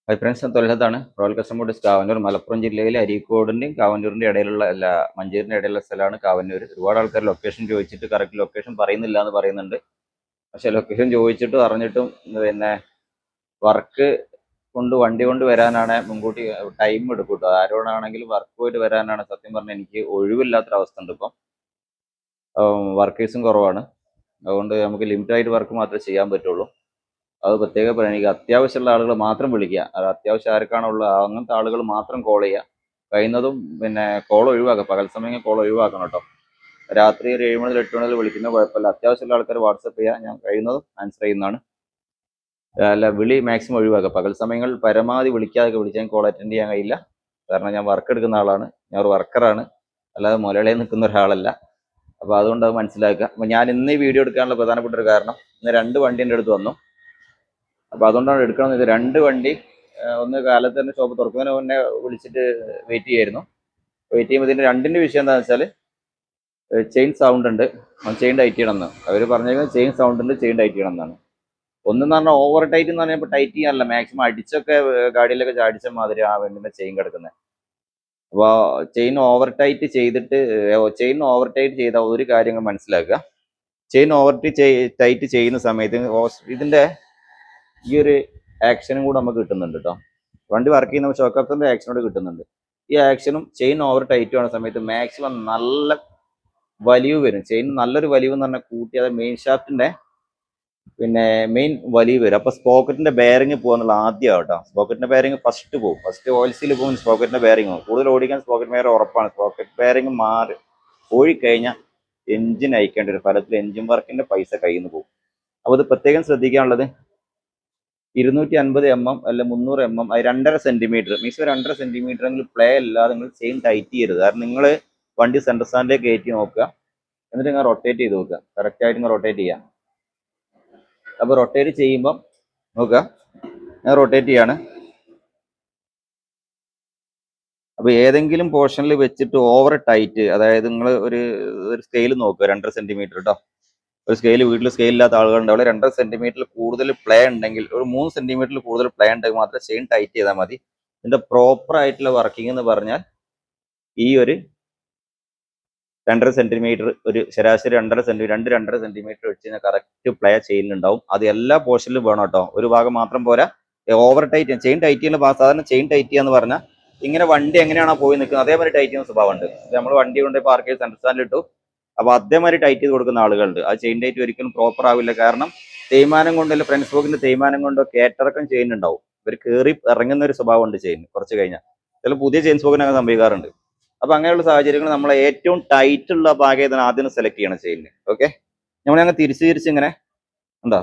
High friends, തൊലഹത്താണ്. Royal customers Kavanoor, Malappuram ജില്ലയിലെ അരീക്കോടിൻ്റെയും കാവന്നൂരിൻ്റെ ഇടയിലുള്ള മഞ്ചേരിൻ്റെ ഇടയിലുള്ള സ്ഥലമാണ് കാവന്നൂർ. ഒരുപാട് ആൾക്കാർ ലൊക്കേഷൻ ചോദിച്ചിട്ട് കറക്റ്റ് ലൊക്കേഷൻ പറയുന്നില്ല എന്ന് പറയുന്നുണ്ട്. പക്ഷേ ലൊക്കേഷൻ ചോദിച്ചിട്ടും അറിഞ്ഞിട്ടും പിന്നെ വർക്ക് വണ്ടി കൊണ്ട് വരാനാണ് മുൻകൂട്ടി ടൈം എടുക്കും കേട്ടോ. ആരോടാണെങ്കിലും വർക്ക് പോയിട്ട് വരാനാണ് സത്യം പറഞ്ഞാൽ എനിക്ക് ഒഴിവില്ലാത്തൊരവസ്ഥ ഉണ്ട്. ഇപ്പം വർക്കേഴ്സും കുറവാണ്. അതുകൊണ്ട് നമുക്ക് ലിമിറ്റഡായിട്ട് വർക്ക് മാത്രമേ ചെയ്യാൻ പറ്റുള്ളൂ. അത് പ്രത്യേകം പറയാം, എനിക്ക് അത്യാവശ്യമുള്ള ആളുകൾ മാത്രം വിളിക്കുക. അത് അത്യാവശ്യം ആർക്കാണുള്ളത് അങ്ങനത്തെ ആളുകൾ മാത്രം കോൾ ചെയ്യുക. കഴിയുന്നതും പിന്നെ കോൾ ഒഴിവാക്കുക. പകൽ സമയം കോൾ ഒഴിവാക്കണം കേട്ടോ. രാത്രി ഒരു 7 മുതൽ 8 മുതൽ വിളിക്കുന്ന കുഴപ്പമില്ല. അത്യാവശ്യമുള്ള ആൾക്കാർ വാട്സപ്പ് ചെയ്യുക, ഞാൻ കഴിയുന്നതും ആൻസർ ചെയ്യുന്നതാണ്. അല്ല, വിളി മാക്സിമം ഒഴിവാക്കുക. പകൽ സമയങ്ങളിൽ പരമാവധി വിളിച്ചാൽ കോൾ അറ്റൻഡ് ചെയ്യാൻ കഴിയില്ല. കാരണം ഞാൻ വർക്ക് എടുക്കുന്ന ആളാണ്, ഞാൻ ഒരു വർക്കറാണ്, അല്ലാതെ മുലളയിൽ നിൽക്കുന്ന ഒരാളല്ല. അപ്പോൾ അതുകൊണ്ട് അത് മനസ്സിലാക്കുക. അപ്പോൾ ഞാൻ ഇന്ന് ഈ വീഡിയോ എടുക്കാനുള്ള പ്രധാനപ്പെട്ട ഒരു കാരണം, ഇന്ന് 2 വണ്ടി എൻ്റെ അടുത്ത് വന്നു. അപ്പോൾ അതുകൊണ്ടാണ് എടുക്കണമെന്ന്. ഇത് 2 വണ്ടി ഒന്ന് കാലത്ത് തന്നെ ഷോപ്പ് തുറക്കുന്നതിന് മുന്നേ വിളിച്ചിട്ട് വെയിറ്റ് ചെയ്യുമായിരുന്നു. വെയിറ്റ് ചെയ്യുമ്പോൾ ഇതിൻ്റെ 2ൻ്റെ വിഷയം എന്താണെന്ന് വെച്ചാൽ ചെയിൻ സൗണ്ട് ഉണ്ട്, ചെയിൻ ടൈറ്റ് ചെയ്യണമെന്ന് അവർ പറഞ്ഞേക്കുന്നത്. ചെയിൻ സൗണ്ട് ഉണ്ട്, ചെയിൻ ടൈറ്റ് ചെയ്യണമെന്നാണ്. ഒന്നെന്ന് പറഞ്ഞാൽ ഓവർ ടൈറ്റ് എന്ന് പറഞ്ഞാൽ ഇപ്പോൾ ടൈറ്റ് ചെയ്യാനല്ല, മാക്സിമം അടിച്ചൊക്കെ ഗാഡിയിലൊക്കെ ചാടിച്ച മാതിരി ആ വണ്ടിൻ്റെ ചെയിൻ കിടക്കുന്നത്. അപ്പോൾ ചെയിൻ ഓവർ ടൈറ്റ് ചെയ്ത ഒരു കാര്യങ്ങൾ മനസ്സിലാക്കുക. ചെയിൻ ടൈറ്റ് ചെയ്യുന്ന സമയത്ത് ഇതിൻ്റെ ഈ ഒരു ആക്ഷനും കൂടെ നമുക്ക് കിട്ടുന്നുണ്ട് കേട്ടോ. വണ്ടി വർക്ക് ചെയ്യുന്ന ഷോക്കപ്സിന്റെ ആക്ഷനോട് കിട്ടുന്നുണ്ട്. ഈ ആക്ഷനും ചെയിൻ ഓവർ ടൈറ്റ് ആവുന്ന സമയത്ത് മാക്സിമം നല്ല വലിവ് വരും. ചെയിൻ നല്ലൊരു വലിവ് എന്ന് പറഞ്ഞാൽ കൂട്ടിയത് മെയിൻ ഷാഫ്റ്റിന്റെ മെയിൻ വലിവ് വരും. അപ്പൊ സ്പോക്കറ്റിന്റെ ബെയറിംഗ് പോകാന്നുള്ള ആദ്യം കേട്ടോ. സ്പോക്കറ്റിന്റെ ബെയറിംഗ് ഫസ്റ്റ് പോകും. ഫസ്റ്റ് ഓയിൽ സീൽ പോകും, സ്പോക്കറ്റിന്റെ ബെയറിംഗ് പോകും. കൂടുതൽ ഓടിക്കാൻ സ്പോക്കറ്റ് ബെയർ ഉറപ്പാണ്. സ്പോക്കറ്റ് ബെയറിംഗ് ഓടിക്കഴിഞ്ഞാൽ എഞ്ചിൻ അയക്കേണ്ട ഒരു ഫലത്തിൽ എഞ്ചിൻ വർക്കിന്റെ പൈസ കയ്യിൽ നിന്ന് പോകും. അപ്പോൾ ഇത് പ്രത്യേകം ശ്രദ്ധിക്കാനുള്ളത്, 250 mm അല്ല 300 mm, 2.5 centimetre, means 2.5 centimetre play അല്ലാതെ നിങ്ങൾ ചെയിൻ ടൈറ്റ് ചെയ്യരുത്. കാരണം നിങ്ങൾ വണ്ടി സെൻട്രൽ സ്റ്റാൻഡിലേക്ക് കയറ്റി നോക്കുക, എന്നിട്ട് നിങ്ങൾ റൊട്ടേറ്റ് ചെയ്ത് നോക്കുക. കറക്റ്റായിട്ട് നിങ്ങൾ റൊട്ടേറ്റ് ചെയ്യാം. അപ്പോൾ റൊട്ടേറ്റ് ചെയ്യുമ്പം നോക്കുക, ഞാൻ റൊട്ടേറ്റ് ചെയ്യാണ്. അപ്പോൾ ഏതെങ്കിലും പോർഷനിൽ വെച്ചിട്ട് ഓവർ ടൈറ്റ്, അതായത് നിങ്ങൾ ഒരു സ്കെയിൽ നോക്കുക, 2.5 സെന്റിമീറ്റർ കേട്ടോ. ഒരു സ്കെയിൽ വീട്ടിൽ സ്കെയിലില്ലാത്ത ആളുകളുണ്ടാവില്ല. 2.5 സെന്റിമീറ്ററിൽ കൂടുതൽ പ്ലേ ഉണ്ടെങ്കിൽ, ഒരു 3 സെന്റിമീറ്ററിൽ കൂടുതൽ പ്ലേ ഉണ്ടെങ്കിൽ മാത്രം ചെയിൻ ടൈറ്റ് ചെയ്താൽ മതി. ഇതിന്റെ പ്രോപ്പർ ആയിട്ടുള്ള വർക്കിംഗ് എന്ന് പറഞ്ഞാൽ ഈ ഒരു 2.5 സെന്റിമീറ്റർ, ഒരു ശരാശരി 2.5 സെന്റിമീറ്റർ വെച്ച് കഴിഞ്ഞാൽ കറക്റ്റ് പ്ലേ ചെയിനുണ്ടാവും. അത് എല്ലാ പോർഷനിലും വേണം കേട്ടോ, ഒരു ഭാഗം മാത്രം പോരാ. ഓവർ ടൈറ്റ് ചെയിൻ ടൈറ്റ് ചെയ്യുന്ന ഭാഗം, സാധാരണ ചെയിൻ ടൈറ്റ് ചെയ്യാന്ന് പറഞ്ഞാൽ ഇങ്ങനെ വണ്ടി എങ്ങനെയാണോ പോയി നിൽക്കുന്നത് അതേമാതിരി ടൈറ്റ് ചെയ്യുന്ന സ്വഭാവമുണ്ട്. നമ്മൾ വണ്ടി കൊണ്ട് പാർക്ക് ചെയ്ത് സെൻട്രൽ സ്റ്റാൻഡിൽ ഇട്ടു, അപ്പോൾ അതേമാതിരി ടൈറ്റ് ചെയ്ത് കൊടുക്കുന്ന ആളുകളുണ്ട്. ആ ചെയിൻ ടൈറ്റ് ഒരിക്കലും പ്രോപ്പർ ആവില്ല. കാരണം തേയ്മാനം കൊണ്ടല്ല, ഫ്രണ്ട് സ്പോക്കിന്റെ തേയ്മാനം കൊണ്ടോ കേട്ടിറക്കം ചെയിൻ ഉണ്ടാവും. ഇവർ കയറി ഇറങ്ങുന്ന ഒരു സ്വഭാവമുണ്ട് ചെയിൻ കുറച്ച് കഴിഞ്ഞാൽ. ചില പുതിയ ചെയിൻ സ്പോക്കിനൊക്കെ സംഭവിക്കാറുണ്ട്. അപ്പൊ അങ്ങനെയുള്ള സാഹചര്യങ്ങൾ നമ്മൾ ഏറ്റവും ടൈറ്റ് ഉള്ള ഭാഗം ആദ്യം സെലക്ട് ചെയ്യണം ചെയിനിന്. ഓക്കെ, നമ്മളങ്ങ് തിരിച്ച് ഇങ്ങനെ എന്താ,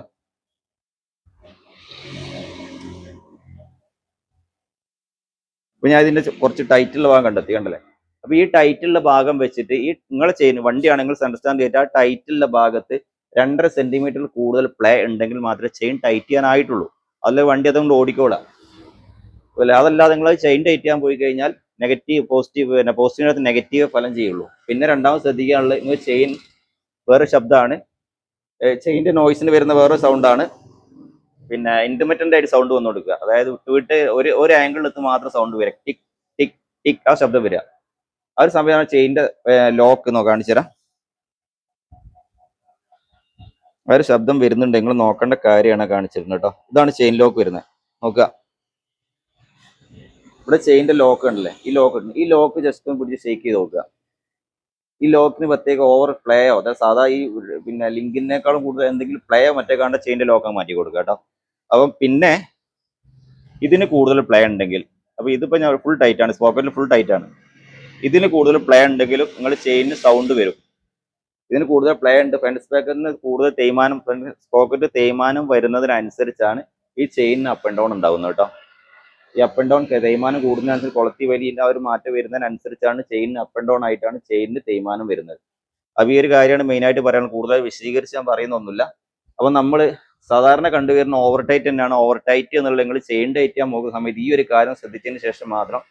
അപ്പൊ ഞാൻ ഇതിന്റെ കുറച്ച് ടൈറ്റുള്ള ഭാഗം കണ്ടല്ലേ. അപ്പൊ ഈ ടൈറ്റുള്ള ഭാഗം വെച്ചിട്ട് ഈ നിങ്ങളെ ചെയിൻ വണ്ടിയാണെങ്കിൽ സെൻട്രൽ സ്റ്റാൻഡ് കയറ്റി ആ ടൈറ്റുള്ള ഭാഗത്ത് 2.5 സെന്റിമീറ്ററിൽ കൂടുതൽ പ്ലേ ഉണ്ടെങ്കിൽ മാത്രമേ ചെയിൻ ടൈറ്റ് ചെയ്യാനായിട്ടുള്ളൂ. അതിൽ വണ്ടി അതുകൊണ്ട് ഓടിക്കോളാം. അതല്ലാതെ നിങ്ങൾ ചെയിൻ ടൈറ്റ് ചെയ്യാൻ പോയി കഴിഞ്ഞാൽ പോസിറ്റീവിനകത്ത് നെഗറ്റീവ് ഫലം ചെയ്യുള്ളൂ. പിന്നെ രണ്ടാമത് ശ്രദ്ധിക്കാനുള്ളത്, നിങ്ങൾ ചെയിൻ വേറെ ശബ്ദമാണ്, ചെയിൻ്റെ നോയ്സിന് വരുന്ന വേറെ സൗണ്ടാണ്. പിന്നെ ഇന്റർമിറ്റന്റ് ആയിട്ട് സൗണ്ട് വന്നു കൊടുക്കുക, അതായത് വിട്ട് ഒരു ആംഗിളിലെത്ത് മാത്രം സൗണ്ട് വരിക, ടിക് ടിക് ടിക് ആ ശബ്ദം വരിക. ആ ഒരു സമയമാണ് ചെയിൻ്റെ ലോക്ക് കാണിച്ചു തരാം. ആ ഒരു ശബ്ദം വരുന്നുണ്ട്, നിങ്ങൾ നോക്കേണ്ട കാര്യമാണ് കാണിച്ചിരുന്നത് കേട്ടോ. ഇതാണ് ചെയിൻ ലോക്ക് വരുന്നത്, നോക്കുക. ഇവിടെ ചെയിൻ്റെ ലോക്ക് ഉണ്ടല്ലേ, ഈ ലോക്ക് ജസ്റ്റ് ഒന്ന് പിടിച്ച് ഷേക്ക് ചെയ്ത് നോക്കുക. ഈ ലോക്കിന് പ്രത്യേക ഓവർ പ്ലേയോ, അതായത് സാധാ ഈ ലിങ്കിനേക്കാളും കൂടുതൽ എന്തെങ്കിലും പ്ലേയോ മറ്റേ കാണേണ്ട ചെയിൻ്റെ ലോക്ക് മാറ്റി കൊടുക്കുക കേട്ടോ. അപ്പം പിന്നെ ഇതിന് കൂടുതൽ പ്ലേ ഉണ്ടെങ്കിൽ, അപ്പോൾ ഇതിപ്പോൾ ഞാൻ ഫുൾ ടൈറ്റ് ആണ്, സ്പോക്കറ്റിൽ ഫുൾ ടൈറ്റ് ആണ്. ഇതിന് കൂടുതൽ പ്ലേ ഉണ്ടെങ്കിലും നിങ്ങൾ ചെയിനിന് സൗണ്ട് വരും. ഇതിന് കൂടുതൽ പ്ലേ ഉണ്ട്, ഫ്രണ്ട് സ്പീക്കറിന് കൂടുതൽ തേയ്മാനം, ഫ്രണ്ട് സ്പോക്കറ്റ് തേയ്മാനം വരുന്നതിനനുസരിച്ചാണ് ഈ ചെയിനിന് അപ്പ് ആൻഡ് ഡൗൺ ഉണ്ടാകുന്നത് കേട്ടോ. ഈ അപ്പ് ആൻഡ് ഡൗൺ തേയ്മാനം കൂടുന്നതിനനുസരിച്ച് കൊളത്തി വലിയ ഒരു മാറ്റം വരുന്നതിനനുസരിച്ചാണ് ചെയിനിന് അപ്പ് ആൻഡ് ഡൗൺ ആയിട്ടാണ് ചെയിനിന് തേയ്മാനം വരുന്നത്. അപ്പോൾ ഈ ഒരു കാര്യമാണ് മെയിനായിട്ട് പറയാൻ. കൂടുതൽ വിശദീകരിച്ച് ഞാൻ പറയുന്നൊന്നുമില്ല. അപ്പം നമ്മൾ സാധാരണ കണ്ടുവരുന്ന ഓവർ ടൈറ്റ് തന്നെയാണ്. ഓവർ ടൈറ്റ് എന്നുള്ളത് നിങ്ങൾ ചെയിൻ ടൈറ്റ് ചെയ്യാൻ പോകുന്ന സമയത്ത് ഈ ഒരു കാര്യം ശ്രദ്ധിച്ചതിന് ശേഷം മാത്രം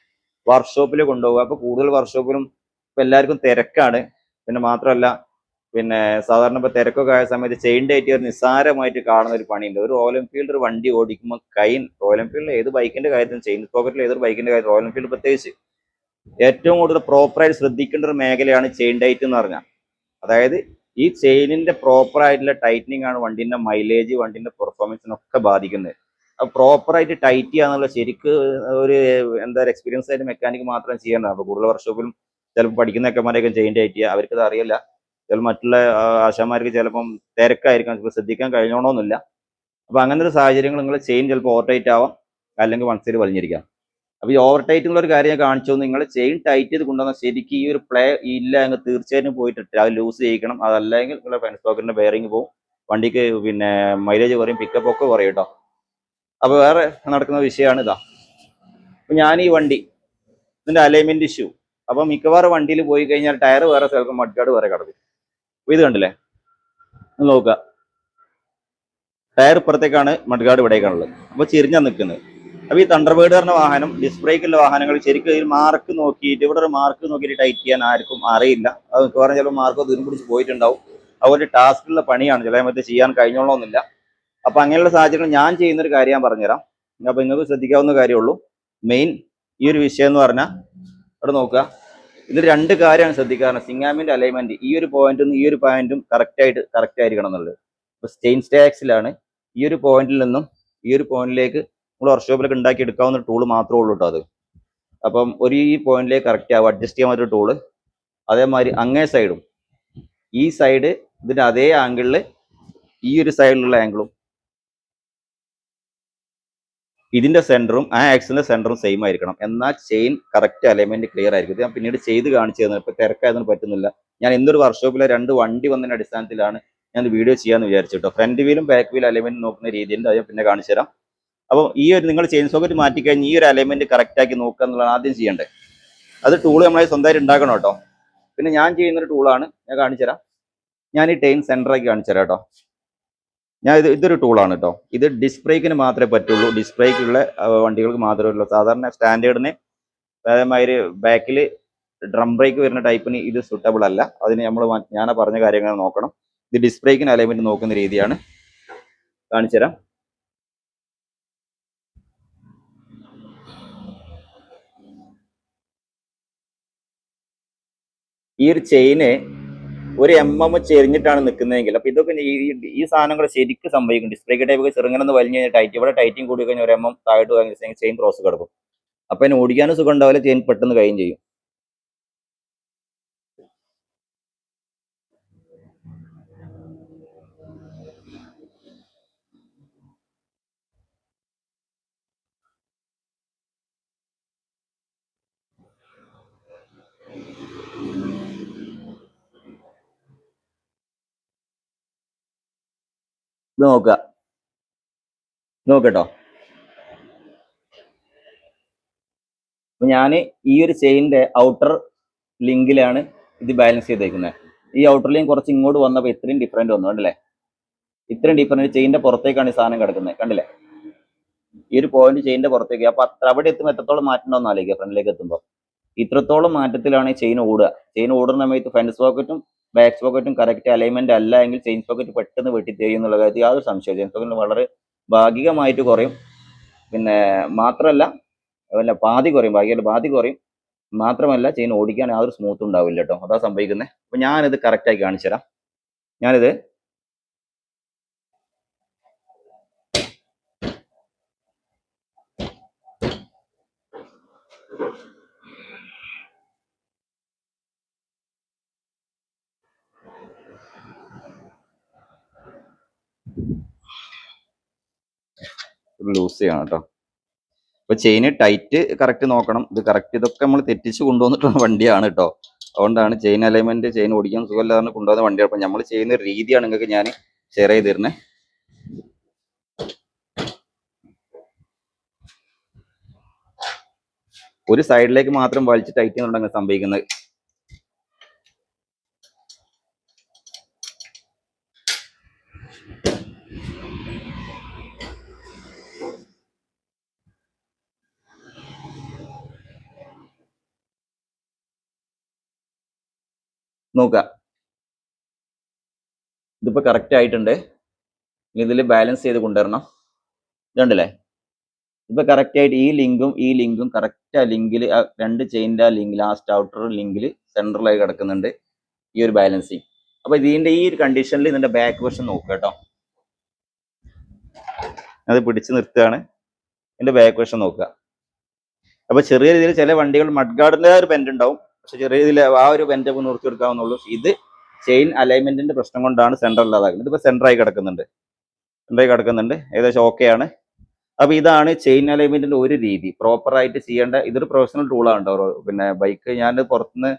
വർക്ക്ഷോപ്പിൽ കൊണ്ടുപോകുക. അപ്പോൾ കൂടുതൽ വർക്ക്ഷോപ്പിലും ഇപ്പം എല്ലാവർക്കും തിരക്കാണ്. പിന്നെ മാത്രമല്ല പിന്നെ സാധാരണ ഇപ്പോൾ തിരക്കൊക്കെ ആയ സമയത്ത് ചെയിൻ ടൈറ്റ് ഒരു നിസ്സാരമായിട്ട് കാണുന്ന ഒരു പണിയുണ്ട്. ഒരു റോയൽ എൻഫീൽഡ് ഒരു വണ്ടി ഓടിക്കുമ്പോൾ റോയൽ എൻഫീൽഡ് ഏത് ബൈക്കിന്റെ കാര്യത്തിൽ ചെയിൻ പോക്കറ്റിൽ ഏതൊരു ബൈക്കിന്റെ കാര്യം റോയൽ എൻഫീൽഡ് പ്രത്യേകിച്ച് ഏറ്റവും കൂടുതൽ പ്രോപ്പറായിട്ട് ശ്രദ്ധിക്കേണ്ട ഒരു മേഖലയാണ് ചെയിൻ ടൈറ്റ് എന്ന് പറഞ്ഞാൽ. അതായത് ഈ ചെയിനിന്റെ പ്രോപ്പർ ആയിട്ടുള്ള ടൈറ്റനിങ് ആണ് വണ്ടിന്റെ മൈലേജ് വണ്ടിന്റെ പെർഫോമൻസിനൊക്കെ ബാധിക്കുന്നത്. അത് പ്രോപ്പറായിട്ട് ടൈറ്റ് ചെയ്യാന്നുള്ള ശരിക്ക് ഒരു എന്താ എക്സ്പീരിയൻസ് ആയിട്ട് മെക്കാനിക് മാത്രം ചെയ്യേണ്ടത്. അപ്പോൾ കൂടുതൽ വർക്ക്ഷോപ്പിലും ചിലപ്പോൾ പഠിക്കുന്ന ചെക്കന്മാരെയൊക്കെ ചെയിൻ ടൈറ്റ് ചെയ്യുക, അവർക്കത് അറിയില്ല. ചിലപ്പോൾ മറ്റുള്ള ആശാന്മാർക്ക് ചിലപ്പം തിരക്കായിരിക്കാം, ചിലപ്പോൾ ശ്രദ്ധിക്കാൻ കഴിഞ്ഞോണമെന്നില്ല. അപ്പൊ അങ്ങനത്തെ ഒരു സാഹചര്യങ്ങൾ നിങ്ങൾ ചെയിൻ ചിലപ്പോൾ ഓവർ ടൈറ്റ് ആവാം, അല്ലെങ്കിൽ വൺ സൈഡ് വലിഞ്ഞിരിക്കാം. അപ്പൊ ഈ ഓവർ ടൈറ്റ് എന്നുള്ള ഒരു കാര്യം ഞാൻ കാണിച്ചു. നിങ്ങൾ ചെയിൻ ടൈറ്റ് ചെയ്ത് കൊണ്ടുവന്നാൽ ശരിക്കും ഈ ഒരു പ്ലേ ഇല്ല എങ്കിൽ തീർച്ചയായിട്ടും പോയിട്ട് അത് ലൂസ് ചെയ്യിക്കണം. അതല്ലെങ്കിൽ നിങ്ങളുടെ ഫ്രണ്ട് സ്പോക്കറ്റിന്റെ ബെയറിംഗ് പോകും, വണ്ടിക്ക് പിന്നെ മൈലേജ് കുറയും, പിക്കപ്പ് ഒക്കെ കുറയും കേട്ടോ. അപ്പൊ വേറെ നടക്കുന്ന വിഷയമാണ് ഇതാ. അപ്പൊ ഞാൻ ഈ വണ്ടി ഇതിന്റെ അലൈൻമെന്റ് ഇഷ്യൂ, അപ്പൊ മിക്കവാറും വണ്ടിയിൽ പോയി കഴിഞ്ഞാൽ ടയർ വേറെ സ്ഥലത്ത് മഡ്ഗാർഡ് വേറെ കിടക്കും. അപ്പൊ ഇത് കണ്ടില്ലേ, നോക്കുക, ടയർ ഇപ്പുറത്തേക്കാണ്, മഡ്ഗാർഡ് ഇവിടേക്കാണുള്ളത്. അപ്പൊ ചെരിഞ്ഞാ നിൽക്കുന്നത്. അപ്പൊ ഈ തണ്ടർബേർഡ് പറഞ്ഞ വാഹനം, ഡിസ്ക് ബ്രേക്കുള്ള വാഹനങ്ങൾ ശരിക്കും ഈ മാർക്ക് നോക്കിയിട്ട് ഇവിടെ ഒരു മാർക്ക് നോക്കിയിട്ട് ടൈറ്റ് ചെയ്യാൻ ആർക്കും അറിയില്ല. അത് മിക്കവാറും ചിലപ്പോൾ മാർക്ക് ദൂരം പിടിച്ച് പോയിട്ടുണ്ടാവും. അതുപോലെ ടാസ്കുള്ള പണിയാണ്, ചില സമയത്ത് ചെയ്യാൻ കഴിഞ്ഞോളണമെന്നില്ല. അപ്പൊ അങ്ങനെയുള്ള സാഹചര്യങ്ങൾ ഞാൻ ചെയ്യുന്നൊരു കാര്യം ഞാൻ പറഞ്ഞുതരാം. അപ്പൊ നിങ്ങൾക്ക് ശ്രദ്ധിക്കാവുന്ന കാര്യമുള്ളൂ. മെയിൻ ഈ ഒരു വിഷയം എന്ന് പറഞ്ഞാൽ ഇവിടെ നോക്കുക, ഇത് രണ്ട് കാര്യമാണ് ശ്രദ്ധിക്കാറ്. സിംഗാമിന്റെ അലൈൻമെന്റ് ഈ ഒരു പോയിന്റും ഈ ഒരു പോയിന്റും കറക്റ്റ് ആയിരിക്കണം എന്നുള്ളത്. ഇപ്പൊ സ്റ്റെയിൻ സ്റ്റേ ഈ ഒരു പോയിന്റിൽ നിന്നും ഈ ഒരു പോയിന്റിലേക്ക് നമ്മൾ വർക്ക്ഷോപ്പിലൊക്കെ ഉണ്ടാക്കി എടുക്കാവുന്ന ടൂൾ മാത്രമേ ഉള്ളൂ കേട്ടോ അത്. അപ്പം ഒരു ഈ പോയിന്റിലേക്ക് കറക്റ്റ് ആവും, അഡ്ജസ്റ്റ് ചെയ്യാൻ പറ്റുന്ന ടൂള്. അതേമാതിരി അങ്ങേ സൈഡും ഈ സൈഡ് ഇതിന്റെ അതേ ആംഗിളിൽ ഈ ഒരു സൈഡിലുള്ള ആംഗിളും ഇതിന്റെ സെന്ററും ആ ആക്സിന്റെ സെന്ററും സെയിം ആയിരിക്കണം. എന്നാൽ ചെയിൻ കറക്റ്റ് അലൈൻമെന്റ് ക്ലിയർ ആയിരിക്കും. ഇത് ഞാൻ പിന്നീട് ചെയ്ത് കാണിച്ചു തരുന്നത്, ഇപ്പൊ തിരക്കായതൊന്നും പറ്റുന്നില്ല. ഞാൻ എന്തൊരു വർക്ക്ഷോപ്പിലെ രണ്ട് വണ്ടി വന്നതിന്റെ അടിസ്ഥാനത്തിലാണ് ഞാൻ വീഡിയോ ചെയ്യാന്ന് വിചാരിച്ചിട്ടോ. ഫ്രണ്ട് വീലും ബാക്ക് വീലും അലൈൻമെന്റ് നോക്കുന്ന രീതിയിൽ അത് പിന്നെ കാണിച്ചു തരാം. അപ്പോൾ ഈ ഒരു നിങ്ങൾ ചെയിൻ സോക്കറ്റ് മാറ്റിക്കഴിഞ്ഞ് ഈ ഒരു അലൈൻമെന്റ് കറക്റ്റ് ആക്കി നോക്കുക എന്നുള്ളതാണ് ആദ്യം ചെയ്യേണ്ടത്. അത് ടൂള് നമ്മളെ സ്വന്തമായിട്ട് ഉണ്ടാക്കണം കേട്ടോ. പിന്നെ ഞാൻ ചെയ്യുന്നൊരു ടൂളാണ്, ഞാൻ കാണിച്ചു തരാം. ഞാൻ ഈ ടൈൻ സെന്ററാക്കി കാണിച്ചു തരാം കേട്ടോ. ഇതൊരു ടൂളാണ് കേട്ടോ. ഇത് ഡിസ്ക് ബ്രേക്കിന് മാത്രമേ പറ്റുള്ളൂ, ഡിസ്ക് ബ്രേക്കുള്ള വണ്ടികൾക്ക് മാത്രമേ ഉള്ളൂ. സാധാരണ സ്റ്റാൻഡേർഡിന് അതേമാതിരി ബാക്കിൽ ഡ്രം ബ്രേക്ക് വരുന്ന ടൈപ്പിന് ഇത് സൂട്ടബിൾ അല്ല. അതിന് നമ്മൾ ഞാൻ പറഞ്ഞ കാര്യങ്ങൾ നോക്കണം. ഇത് ഡിസ്ക് ബ്രേക്കിന് അലൈൻമെന്റ് നോക്കുന്ന രീതിയാണ്, കാണിച്ചു തരാം. ഈ ഒരു ചെയിന് ഒരു MM ചെരിഞ്ഞിട്ടാണ് നിൽക്കുന്നതെങ്കിൽ, അപ്പൊ ഇതൊക്കെ ഈ സാധനങ്ങൾ ശരിക്കും സംഭവിക്കും. ഡിസ്പ്ലേ ടൈപ്പ് ചെറുങ്ങനെ വലിഞ്ഞ് ടൈറ്റ്, ഇവിടെ ടൈറ്റിങ് കൂടി കഴിഞ്ഞാൽ ഒരു MM താഴോട്ട് ചെയിൻ ക്രോസ് കിടക്കും. അപ്പൊ അതിന് ഓടിക്കാനും സുഖം ഉണ്ടാവില്ല, ചെയിൻ പെട്ടെന്ന് കഴിയും ചെയ്യും. ഇത് നോക്കട്ടോ. അപ്പൊ ഞാൻ ഈ ഒരു ചെയിനിന്റെ ഔട്ടർ ലിങ്കിലാണ് ഇത് ബാലൻസ് ചെയ്തേക്കുന്നത്. ഈ ഔട്ടർ ലിങ്ക് കുറച്ച് ഇങ്ങോട്ട് വന്നപ്പോൾ ഇത്രയും ഡിഫറൻറ്റ് വന്നു, കണ്ടില്ലേ? ഇത്രയും ഡിഫറൻറ്റ് ചെയിനിന്റെ പുറത്തേക്കാണ് ഈ സാധനം കിടക്കുന്നത്, കണ്ടില്ലേ? ഈ ഒരു പോയിന്റ് ചെയിനിന്റെ പുറത്തേക്ക്. അപ്പൊ അവിടെ എത്തുമ്പോൾ എത്രത്തോളം മാറ്റം ഉണ്ടാവും ആലോചിക്കുക. ഫ്രണ്ടിലേക്ക് എത്തുമ്പോൾ ഇത്രത്തോളം മാറ്റത്തിലാണ് ഈ ചെയിൻ ഓടുക. ചെയിൻ ഓടുന്ന സമയത്ത് ഫ്രണ്ട് സ്പോക്കറ്റും ബാക്ക് സ്പോക്കറ്റും കറക്റ്റ് അലൈൻമെന്റ് അല്ല എങ്കിൽ ചെയിൻ സ്പോക്കറ്റ് പെട്ടെന്ന് വെട്ടിത്തേരും എന്നുള്ള കാര്യത്തിൽ യാതൊരു സംശയവും. ചെയിൻ സ്പോക്കറ്റ് വളരെ ഭാഗികമായിട്ട് കുറയും. പിന്നെ മാത്രമല്ല, പാതി കുറയും, ഭാഗ്യമായിട്ട് പാതി കുറയും. മാത്രമല്ല ചെയിൻ ഓടിക്കാൻ യാതൊരു സ്മൂത്ത് ഉണ്ടാവില്ല കേട്ടോ. അതാ സംഭവിക്കുന്നത്. അപ്പൊ ഞാനിത് കറക്റ്റായി കാണിച്ചു തരാം. ഞാനിത് ലൂസ് ചെയ്യണം കേട്ടോ. അപ്പൊ ചെയിന് ടൈറ്റ് കറക്റ്റ് നോക്കണം. ഇത് കറക്റ്റ് ഇതൊക്കെ നമ്മൾ തെറ്റിച്ച് കൊണ്ടുവന്നിട്ടുള്ള വണ്ടിയാണ് കേട്ടോ. അതുകൊണ്ടാണ് ചെയിൻ അലൈൻമെന്റ്, ചെയിൻ ഓടിക്കാൻ സുഖമില്ലാതെ കൊണ്ടുവന്ന വണ്ടിയാണ്. അപ്പൊ നമ്മൾ ചെയ്യുന്ന രീതിയാണ് നിങ്ങൾക്ക് ഞാൻ ഷെയർ ചെയ്ത് തരുന്നത്. ഒരു സൈഡിലേക്ക് മാത്രം വലിച്ച് ടൈറ്റ് ചെയ്യുന്നുണ്ടെങ്കിൽ സംഭവിക്കുന്നത്. നോക്കുക, ഇതിപ്പോൾ കറക്റ്റ് ആയിട്ടുണ്ട്. ഇതിൽ ബാലൻസ് ചെയ്ത് കൊണ്ടുവരണം. ഇതുണ്ടല്ലേ, ഇപ്പൊ കറക്റ്റ് ആയിട്ട് ഈ ലിങ്കും കറക്റ്റ് ആ ലിങ്കിൽ, ആ രണ്ട് ചെയിൻ്റെ ആ ലിങ്ക്, ലാസ്റ്റ് ഔട്ടർ ലിങ്കിൽ സെൻട്രലായി കിടക്കുന്നുണ്ട് ഈ ഒരു ബാലൻസിങ്. അപ്പൊ ഇതിന്റെ ഈ ഒരു കണ്ടീഷനിൽ ഇതിന്റെ ബാക്ക് വശം നോക്കുക കേട്ടോ. അത് പിടിച്ചു നിർത്തുകയാണ്, ഇതിന്റെ ബാക്ക് വശം നോക്കുക. അപ്പൊ ചെറിയ രീതിയിൽ ചില വണ്ടികൾ മഡ് ഗാർഡിന്റെ ഒരു ബെൻഡ് ഉണ്ടാവും, പക്ഷെ ചെറിയ രീതിയിൽ ആ ഒരു ബെൻഡ് ഒക്കെ നിർത്തി എടുക്കാവുന്നുള്ളൂ. ഇത് ചെയിൻ അലൈൻമെന്റിന്റെ പ്രശ്നം കൊണ്ടാണ് സെന്റർ ഇല്ലാതാക്കുന്നത്. ഇതിപ്പോ സെന്ററായി കിടക്കുന്നുണ്ട്, ഏകദേശം ഓക്കെയാണ്. അപ്പൊ ഇതാണ് ചെയിൻ അലൈൻമെന്റിന്റെ ഒരു രീതി, പ്രോപ്പർ ആയിട്ട് ചെയ്യേണ്ട. ഇതൊരു പ്രൊഫഷണൽ ടൂളാണ് കേട്ടോ. പിന്നെ ബൈക്ക് ഞാൻ പുറത്തുനിന്ന്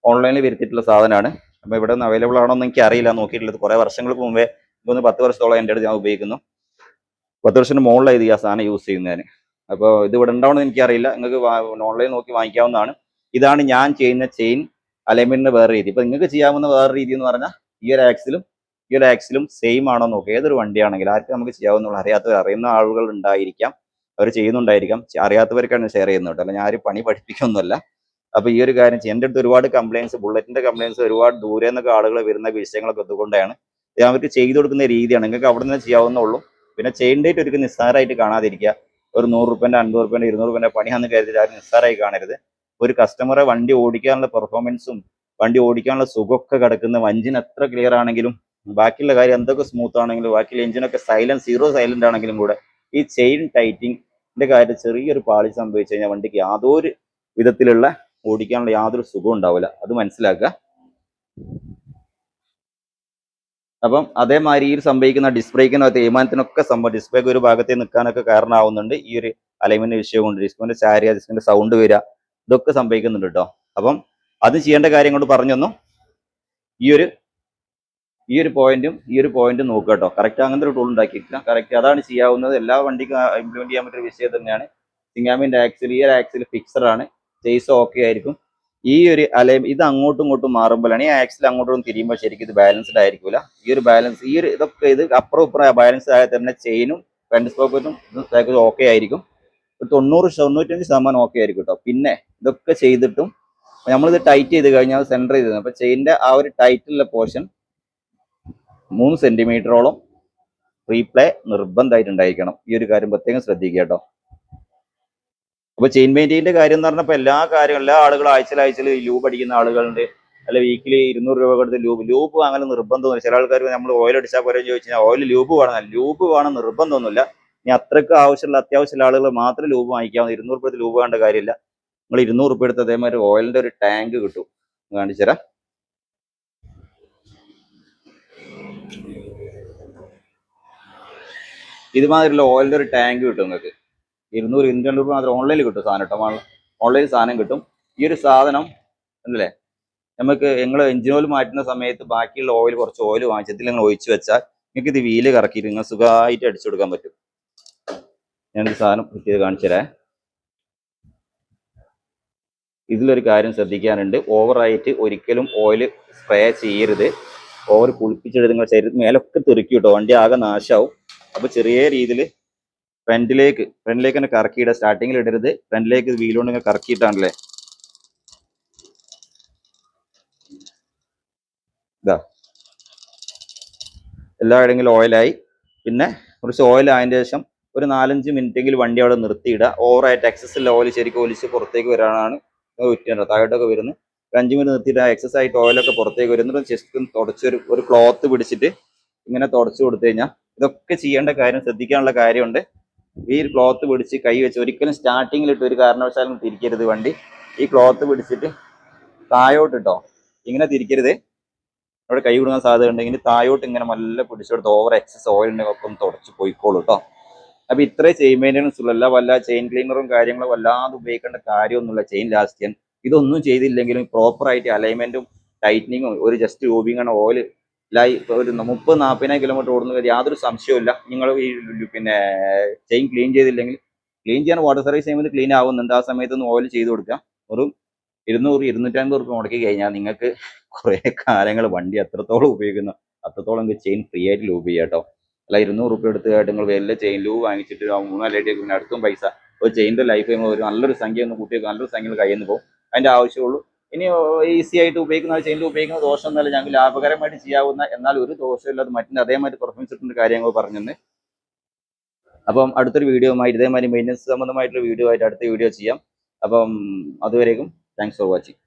ഓൺലൈനിൽ വരുത്തിയിട്ടുള്ള സാധനമാണ്. അപ്പൊ ഇവിടെ നിന്ന് അവൈലബിൾ ആണോ എന്ന് എനിക്ക് അറിയില്ല, നോക്കിയിട്ടുള്ളത് കുറെ വർഷങ്ങൾക്ക് മുമ്പേ, 10 വർഷത്തോളം എൻ്റെ അടുത്ത് ഞാൻ ഉപയോഗിക്കുന്നു. 10 വർഷത്തിന് മുകളിലായി ഈ ആ സാധനം യൂസ് ചെയ്യുന്നതിന്. അപ്പോൾ ഇത് ഇവിടെ ഉണ്ടാവണമെന്ന് എനിക്കറിയില്ല, നിങ്ങൾക്ക് ഓൺലൈൻ നോക്കി വാങ്ങിക്കാവുന്നതാണ്. ഇതാണ് ഞാൻ ചെയ്യുന്ന ചെയിൻ അലൈൻമെന്റിന്റെ വേറെ രീതി. ഇപ്പൊ നിങ്ങൾക്ക് ചെയ്യാവുന്ന വേറെ രീതി എന്ന് പറഞ്ഞാൽ ഈ ഒരു ആക്സിലും സെയിം ആണോ നോക്കുക. ഏതൊരു വണ്ടിയാണെങ്കിലും ആർക്കും നമുക്ക് ചെയ്യാവുന്ന, അറിയുന്ന ആളുകൾ ഉണ്ടായിരിക്കാം, അവർ ചെയ്യുന്നുണ്ടായിരിക്കാം. അറിയാത്തവർക്കാണ് ഷെയർ ചെയ്യുന്നത് കേട്ടോ, അല്ല ഞാൻ ആരും പണി പഠിപ്പിക്കൊന്നുമല്ല. അപ്പൊ ഈ ഒരു കാര്യം ചെയ്യാം. എൻ്റെ അടുത്ത് ഒരുപാട് കംപ്ലൈൻസ്, ബുള്ളറ്റിന്റെ കംപ്ലൈൻസ്, ഒരുപാട് ദൂരെ നിന്നൊക്കെ ആളുകൾ വരുന്ന വിഷയങ്ങളൊക്കെ അതുകൊണ്ടാണ്. അവർക്ക് ചെയ്തു കൊടുക്കുന്ന രീതിയാണ്, നിങ്ങൾക്ക് അവിടെ നിന്ന് ചെയ്യാവുന്നുള്ളൂ. പിന്നെ ചെയിൻ ഡേറ്റ് ഒരിക്കലും നിസ്സാരമായിട്ട് കാണാതിരിക്കുക. ഒരു 100 രൂപേൻ്റെ 50 രൂപേൻ്റെ 200 രൂപേൻ്റെ പണിയാന്ന് കരുതി ആരും നിസ്സാരമായി കാണരുത്. ഒരു കസ്റ്റമറെ വണ്ടി ഓടിക്കാനുള്ള പെർഫോമൻസും വണ്ടി ഓടിക്കാനുള്ള സുഖമൊക്കെ കിടക്കുന്ന, എഞ്ചിൻ എത്ര ക്ലിയർ ആണെങ്കിലും, ബാക്കിയുള്ള കാര്യം എന്തൊക്കെ സ്മൂത്ത് ആണെങ്കിലും, ബാക്കിയുള്ള എഞ്ചിനൊക്കെ സീറോ സൈലന്റ് ആണെങ്കിലും കൂടെ ഈ ചെയിൻ ടൈറ്റിങ്ങിന്റെ കാര്യത്തിൽ ചെറിയൊരു പാളി സംഭവിച്ചു കഴിഞ്ഞാൽ വണ്ടിക്ക് യാതൊരു വിധത്തിലുള്ള ഓടിക്കാനുള്ള യാതൊരു സുഖം ഉണ്ടാവില്ല. അത് മനസ്സിലാക്കുക. അപ്പം അതേമാതിരി ഈ സംഭവിക്കുന്ന ഡിസ്ക് ബ്രേക്കിനകത്ത് തേയ്മാനത്തിനൊക്കെ ഡിസ്ക് ബ്രേക്ക് ഒരു ഭാഗത്തെ നിൽക്കാനൊക്കെ കാരണമാവുന്നുണ്ട് ഈ ഒരു അലൈൻമെന്റ് വിഷയം കൊണ്ട്. ഡിസ്കിന്റെ ചാരിയ, ഡിസ്കിന്റെ സൗണ്ട് വരിക, ഇതൊക്കെ സംഭവിക്കുന്നുണ്ട് കേട്ടോ. അപ്പം അത് ചെയ്യേണ്ട കാര്യം കൊണ്ട് പറഞ്ഞു തന്നു. ഈ ഒരു പോയിന്റും നോക്കുക കേട്ടോ. കറക്റ്റ് അങ്ങനത്തെ ഒരു ടൂൾ ഉണ്ടാക്കിയിരിക്കുക. കറക്റ്റ് അതാണ് ചെയ്യാവുന്നത്. എല്ലാ വണ്ടിക്കും ഇംപ്ലിമെന്റ് ചെയ്യാൻ പറ്റിയ വിഷയം തന്നെയാണ്. സിംഗാമിന്റെ ആക്സിൽ, ഈ ഒരു ആക്സിൽ ഫിക്സഡ് ആണ്, ചേസ് ഓക്കെ ആയിരിക്കും. ഈ ഒരു ഇത് അങ്ങോട്ടും ഇങ്ങോട്ടും മാറുമ്പോഴാണ് ഈ ആക്സിൽ അങ്ങോട്ടും തിരിയുമ്പോൾ ശരിക്കും ഇത് ബാലൻസ്ഡ് ആയിരിക്കില്ല. ഇത് അപ്പുറം ഇപ്പുറം ബാലൻസ് ആയാൽ തന്നെ ചെയിനും ഫ്രണ്ട് സ്പോക്കറ്റും ഓക്കെ ആയിരിക്കും. ഒരു 90-95% ഓക്കെ ആയിരിക്കും കേട്ടോ. പിന്നെ ഇതൊക്കെ ചെയ്തിട്ടും നമ്മളിത് ടൈറ്റ് ചെയ്ത് കഴിഞ്ഞാൽ സെന്റർ ചെയ്ത്, അപ്പൊ ചെയിൻ്റെ ആ ഒരു ടൈറ്റുള്ള പോർഷൻ 3 സെന്റിമീറ്ററോളം റീപ്ലേ നിർബന്ധമായിട്ടുണ്ടായിരിക്കണം. ഈ ഒരു കാര്യം പ്രത്യേകം ശ്രദ്ധിക്കുക കേട്ടോ. അപ്പൊ ചെയിൻ മെയിൻറ്റെയിൻ്റെ കാര്യം എന്ന് പറഞ്ഞപ്പോൾ എല്ലാ ആളുകളും ആഴ്ചയിൽ ലൂബ് അടിക്കുന്ന ആളുകളുണ്ട്, അല്ല വീക്കിലി 200 രൂപ കൊടുത്ത് ലൂബ് അങ്ങനെ നിർബന്ധമൊന്നുമില്ല. ചില ആൾക്കാർക്ക് നമ്മൾ ഓയിൽ അടിച്ചാൽ പോരെ ചോദിച്ചു കഴിഞ്ഞാൽ ഓയിൽ ലൂബ് വേണം നിർബന്ധമൊന്നുമില്ല. ഇനി അത്രയ്ക്ക് അത്യാവശ്യമുള്ള ആളുകൾ മാത്രം ലൂബ് വാങ്ങിക്കാവുന്ന. 200 രൂപ ലൂബ് വേണ്ട കാര്യമില്ല. നിങ്ങൾ 200 രൂപ എടുത്ത് അതേമാതിരി ഓയിലിന്റെ ഒരു ടാങ്ക് കിട്ടും, കാണിച്ചുതരാം. ഇതുമാതിരിയുള്ള ഓയിലിന്റെ ഒരു ടാങ്ക് കിട്ടും നിങ്ങൾക്ക്. 200 രൂപ മാത്രം ഓൺലൈനിൽ കിട്ടും സാധനം കേട്ടോ. ഓൺലൈനിൽ സാധനം കിട്ടും. ഈ ഒരു സാധനം അല്ലേ, നമുക്ക് നിങ്ങൾ എഞ്ചിൻ ഓയിൽ മാറ്റുന്ന സമയത്ത് ബാക്കിയുള്ള കുറച്ച് ഓയിൽ വാങ്ങിച്ചതിൽ നിങ്ങൾ ഒഴിച്ചു വെച്ചാൽ നിങ്ങൾക്ക് ഇത് വീല് കറക്കിയിട്ട് നിങ്ങൾ സുഖമായിട്ട് അടിച്ചു കൊടുക്കാൻ പറ്റും. ഞാനൊരു സാധനം കിട്ടിയത് കാണിച്ചു തരാം. ഇതിലൊരു കാര്യം ശ്രദ്ധിക്കാനുണ്ട്, ഓവറായിട്ട് ഒരിക്കലും ഓയിൽ സ്പ്രേ ചെയ്യരുത്. ഓവർ കുളിപ്പിച്ചെടുത്ത് നിങ്ങൾ ശരീരത്തിന് മേലൊക്കെ തെറിക്കും കേട്ടോ, വണ്ടി ആകെ നാശമാവും. അപ്പോൾ ചെറിയ രീതിയിൽ ഫ്രണ്ടിലേക്ക് തന്നെ കറക്കിയിടുക. സ്റ്റാർട്ടിങ്ങിൽ ഇടരുത്, ഫ്രണ്ടിലേക്ക് വീലുകൊണ്ട് ഇങ്ങനെ കറക്കിയിട്ടാണല്ലേ. ഇതാ എല്ലായിടെങ്കിലും ഓയിലായി. പിന്നെ കുറച്ച് ഓയിൽ ആയതിനു ശേഷം ഒരു 4-5 മിനിറ്റെങ്കിലും വണ്ടി അവിടെ നിർത്തിയിടുക. ഓവറായിട്ട് എക്സസ് ഓയിൽ ശരിക്കും ഒലിച്ച് പുറത്തേക്ക് വരാനാണ് താഴോട്ടൊക്കെ വരുന്നത്. 5 മിനിറ്റ് നിർത്തിയിട്ട് ആ എക്സസ് ആയിട്ട് ഓയിലൊക്കെ പുറത്തേക്ക് വരുന്നത് ജസ്റ്റ് തുടച്ചൊരു ക്ലോത്ത് പിടിച്ചിട്ട് ഇങ്ങനെ തുടച്ചു കൊടുത്തു കഴിഞ്ഞാൽ, ഇതൊക്കെ ചെയ്യേണ്ട കാര്യം, ശ്രദ്ധിക്കാനുള്ള കാര്യമുണ്ട്. ഈ ക്ലോത്ത് പിടിച്ച് കൈ വെച്ച് ഒരിക്കലും സ്റ്റാർട്ടിങ്ങിലിട്ട് ഒരു കാരണവശാലും തിരിക്കരുത് വണ്ടി. ഈ ക്ലോത്ത് പിടിച്ചിട്ട് താഴോട്ടിട്ടോ ഇങ്ങനെ തിരിക്കരുത്. അവിടെ കൈ കൊടുക്കാൻ സാധ്യത ഉണ്ടെങ്കിൽ താഴോട്ട് ഇങ്ങനെ നല്ല പിടിച്ചെടുത്ത് ഓവർ എക്സസ് ഓയിലിനൊക്കെ ഒന്ന് തുടച്ച് പോയിക്കോളൂ കേട്ടോ. അപ്പൊ ഇത്രയും ചെയിൻ മെയിൻ്റെനൻസ് ഉള്ള വല്ല ചെയിൻ ക്ലീനറും കാര്യങ്ങളും വല്ലാതെ ഉപയോഗിക്കേണ്ട കാര്യമൊന്നുമില്ല. ചെയിൻ ലാസ്റ്റ് ചെയ്യാൻ ഇതൊന്നും ചെയ്തില്ലെങ്കിലും പ്രോപ്പറായിട്ട് അലൈൻമെന്റും ടൈറ്റനിങ്ങും ഒരു ജസ്റ്റ് രൂപിങ്ങാണ് ഓയിൽ ഒരു 30-40 കിലോമീറ്റർ ഓടുന്ന യാതൊരു സംശയവുമില്ല. നിങ്ങൾ ഈ പിന്നെ ചെയിൻ ക്ലീൻ ചെയ്തില്ലെങ്കിൽ, ക്ലീൻ ചെയ്യാൻ വാട്ടർ സർവീസ് ചെയ്യുമ്പോൾ ക്ലീൻ ആവുന്നുണ്ട്, ആ സമയത്തൊന്ന് ഓയിൽ ചെയ്ത് കൊടുക്കുക. ഒരു 200-250 രൂപ മുടക്കി കഴിഞ്ഞാൽ നിങ്ങൾക്ക് കുറേ കാലങ്ങൾ വണ്ടി എത്രത്തോളം ഉപയോഗിക്കുന്നു അത്രത്തോളം ചെയിൻ ഫ്രീ ആയിട്ട് ലൂബ് ചെയ്യാം കേട്ടോ. അല്ല 200 രൂപ എടുത്തിട്ട് നിങ്ങൾ വലിയ ചെയിൻ ലൂബ് വാങ്ങിച്ചിട്ട് 3-4 പിന്നെ അടുത്തും പൈസ, ഒരു ചെയിൻ്റെ ലൈഫ് ഒരു നല്ലൊരു സംഖ്യ ഒന്ന് കൂട്ടിയൊക്കെ നല്ലൊരു സംഖ്യ കയ്യിൽ നിന്ന് പോകും. അതിൻ്റെ ആവശ്യമുള്ളൂ. ഇനി ഈസി ആയിട്ട് ഉപയോഗിക്കുന്ന ചെയിനിൽ ഉപയോഗിക്കുന്ന ദോഷം എന്നല്ല, ഞങ്ങൾക്ക് ലാഭകരമായിട്ട് ചെയ്യാവുന്ന എന്നാൽ ഒരു ദോഷമില്ലാതെ മറ്റിന് അതേമാതിരി പെർഫോമൻസ് കിട്ടുന്ന കാര്യങ്ങൾ പറഞ്ഞു. അപ്പം അടുത്തൊരു വീഡിയോ ആയിട്ട് ഇതേമാതിരി മെയിൻ്റനൻസ് സംബന്ധമായിട്ടുള്ള വീഡിയോ ആയിട്ട് അടുത്ത വീഡിയോ ചെയ്യാം. അപ്പം അതുവരേക്കും താങ്ക്സ് ഫോർ വാച്ചിങ്.